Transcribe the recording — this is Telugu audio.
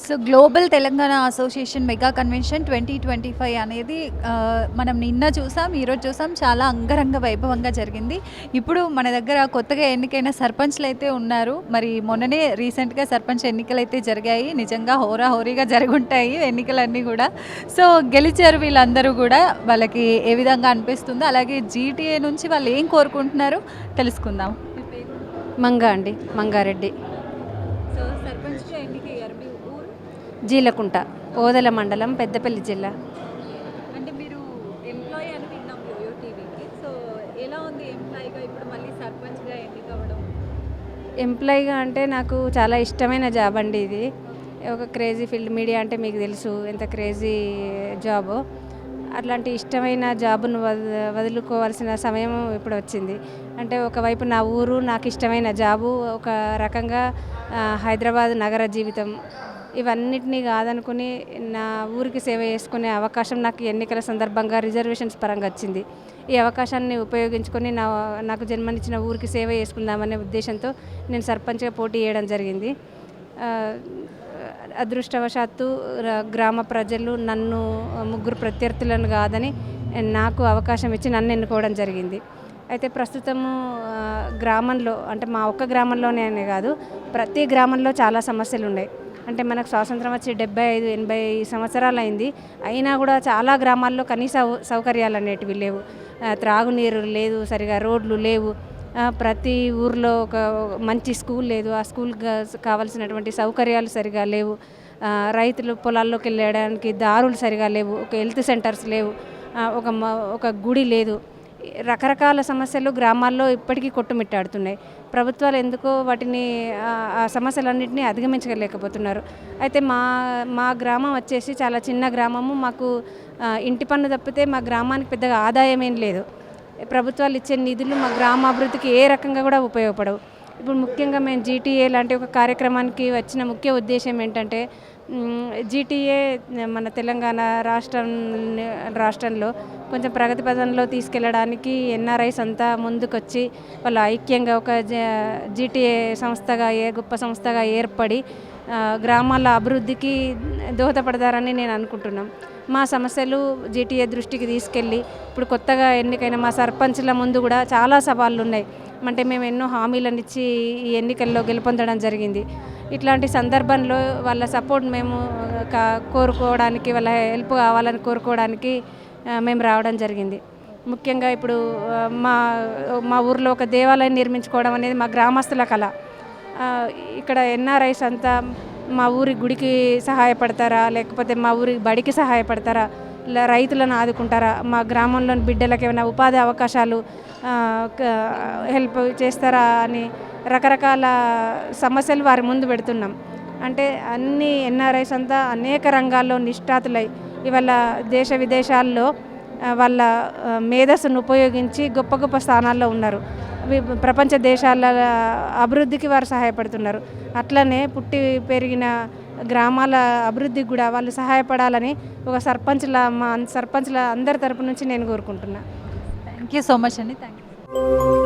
So global Telangana association mega convention 2025 అనేది మనం నిన్న చూసాం, ఈరోజు చూసాం. చాలా అంగరంగ వైభవంగా జరిగింది. ఇప్పుడు మన దగ్గర కొత్తగా ఎన్నికైన సర్పంచ్లు అయితే ఉన్నారు. మరి మొన్ననే రీసెంట్గా సర్పంచ్ ఎన్నికలు అయితే జరిగాయి. నిజంగా హోరాహోరీగా జరుగుంటాయి ఎన్నికలన్నీ కూడా. సో గెలిచారు వీళ్ళందరూ కూడా. వాళ్ళకి ఏ విధంగా అనిపిస్తుందో, అలాగే జీటీఏ నుంచి వాళ్ళు ఏం కోరుకుంటున్నారో తెలుసుకుందాం. మంగా అండి, మంగారెడ్డి, సో సర్పంచ్గా ఎన్నికయ్యారు. మీ ఊరు? జీలకుంట, ఓదెల మండలం, పెద్దపల్లి జిల్లా. అంటే మీరు ఎంప్లాయీ అని విన్నాం యోయో టీవీకి. సో ఎలా ఉంది ఎంప్లాయీగా ఇప్పుడు మళ్ళీ సర్పంచ్గా ఎన్నికవ్వడం? ఎంప్లాయీగా అంటే నాకు చాలా ఇష్టమైన జాబ్ అండి ఇది. ఒక క్రేజీ ఫీల్డ్. మీడియా అంటే మీకు తెలుసు ఎంత క్రేజీ జాబ్. అట్లాంటి ఇష్టమైన జాబును వదులుకోవాల్సిన సమయం ఇప్పుడు వచ్చింది. అంటే ఒకవైపు నా ఊరు, నాకు ఇష్టమైన జాబు, ఒక రకంగా హైదరాబాద్ నగర జీవితం, ఇవన్నిటినీ కాదనుకుని నా ఊరికి సేవ చేసుకునే అవకాశం నాకు ఎన్నికల సందర్భంగా రిజర్వేషన్స్ పరంగా వచ్చింది. ఈ అవకాశాన్ని ఉపయోగించుకొని నాకు జన్మనిచ్చిన ఊరికి సేవ చేసుకుందామనే ఉద్దేశంతో నేను సర్పంచ్గా పోటీ చేయడం జరిగింది. అదృష్టవశాత్తు గ్రామ ప్రజలు నన్ను ముగ్గురు ప్రత్యర్థులను కాదని నాకు అవకాశం ఇచ్చి నన్ను ఎన్నుకోవడం జరిగింది. అయితే ప్రస్తుతము గ్రామంలో, అంటే మా ఒక్క గ్రామంలోనే అనే కాదు, ప్రతి గ్రామంలో చాలా సమస్యలు ఉన్నాయి. అంటే మనకు స్వాతంత్రం వచ్చి 75-80 సంవత్సరాలు అయింది. అయినా కూడా చాలా గ్రామాల్లో కనీస సౌకర్యాలు అనేటివి లేవు. త్రాగునీరు లేదు, సరిగా రోడ్లు లేవు. ప్రతి ఊర్లో ఒక మంచి స్కూల్ లేదు. ఆ స్కూల్ కావాల్సినటువంటి సౌకర్యాలు సరిగా లేవు. రైతులు పొలాల్లోకి వెళ్ళడానికి దారులు సరిగా లేవు. ఒక హెల్త్ సెంటర్స్ లేవు. ఒక గుడి లేదు. రకరకాల సమస్యలు గ్రామాల్లో ఇప్పటికీ కొట్టుమిట్టాడుతున్నాయి. ప్రభుత్వాలు ఎందుకో వాటిని, ఆ సమస్యలన్నింటినీ అధిగమించలేకపోతున్నారు. అయితే మా గ్రామం వచ్చేసి చాలా చిన్న గ్రామము. మాకు ఇంటి పన్ను తప్పితే మా గ్రామానికి పెద్దగా ఆదాయం ఏం లేదు. ప్రభుత్వాలు ఇచ్చే నిధులు మా గ్రామాభివృద్ధికి ఏ రకంగా కూడా ఉపయోగపడవు. ఇప్పుడు ముఖ్యంగా మేము జీటీఏ లాంటి ఒక కార్యక్రమానికి వచ్చిన ముఖ్య ఉద్దేశం ఏంటంటే, జీటీఏ మన తెలంగాణ రాష్ట్రంలో కొంచెం ప్రగతి పదంలో తీసుకెళ్ళడానికి ఎన్ఆర్ఐస్ అంతా ముందుకొచ్చి వాళ్ళు ఐక్యంగా ఒక జీటీఏ సంస్థగా, గొప్ప సంస్థగా ఏర్పడి గ్రామాల అభివృద్ధికి దోహదపడతారని నేను అనుకుంటున్నాం. మా సమస్యలు జీటీఏ దృష్టికి తీసుకెళ్ళి, ఇప్పుడు కొత్తగా ఎన్నికైన మా సర్పంచ్ల ముందు కూడా చాలా సవాళ్ళు ఉన్నాయి. అంటే మేము ఎన్నో హామీలను ఇచ్చి ఈ ఎన్నికల్లో గెలుపొందడం జరిగింది. ఇట్లాంటి సందర్భంలో వాళ్ళ సపోర్ట్ మేము కోరుకోవడానికి, వాళ్ళ హెల్ప్ కావాలని కోరుకోవడానికి మేము రావడం జరిగింది. ముఖ్యంగా ఇప్పుడు మా ఊర్లో ఒక దేవాలయం నిర్మించుకోవడం అనేది మా గ్రామస్తుల కళ. ఇక్కడ ఎన్ఆర్ఐస్ అంతా మా ఊరి గుడికి సహాయపడతారా, లేకపోతే మా ఊరి బడికి సహాయపడతారా, రైతులను ఆదుకుంటారా, మా గ్రామంలోని బిడ్డలకు ఏమైనా ఉపాధి అవకాశాలు హెల్ప్ చేస్తారా అని రకరకాల సమస్యలు వారి ముందు పెడుతున్నాం. అంటే అన్ని ఎన్ఆర్ఐస్ అంతా అనేక రంగాల్లో నిష్ఠాతులై ఇవాళ దేశ విదేశాల్లో వాళ్ళ మేధస్సును ఉపయోగించి గొప్ప గొప్ప స్థానాల్లో ఉన్నారు. ప్రపంచ దేశాల అభివృద్ధికి వారు సహాయపడుతున్నారు. అట్లనే పుట్టి పెరిగిన గ్రామాల అభివృద్ధికి కూడా వాళ్ళు సహాయపడాలని ఒక సర్పంచ్ల అందరి తరపు నుంచి నేను కోరుకుంటున్నాను. థ్యాంక్ యూ సో మచ్ అండి. Thank you.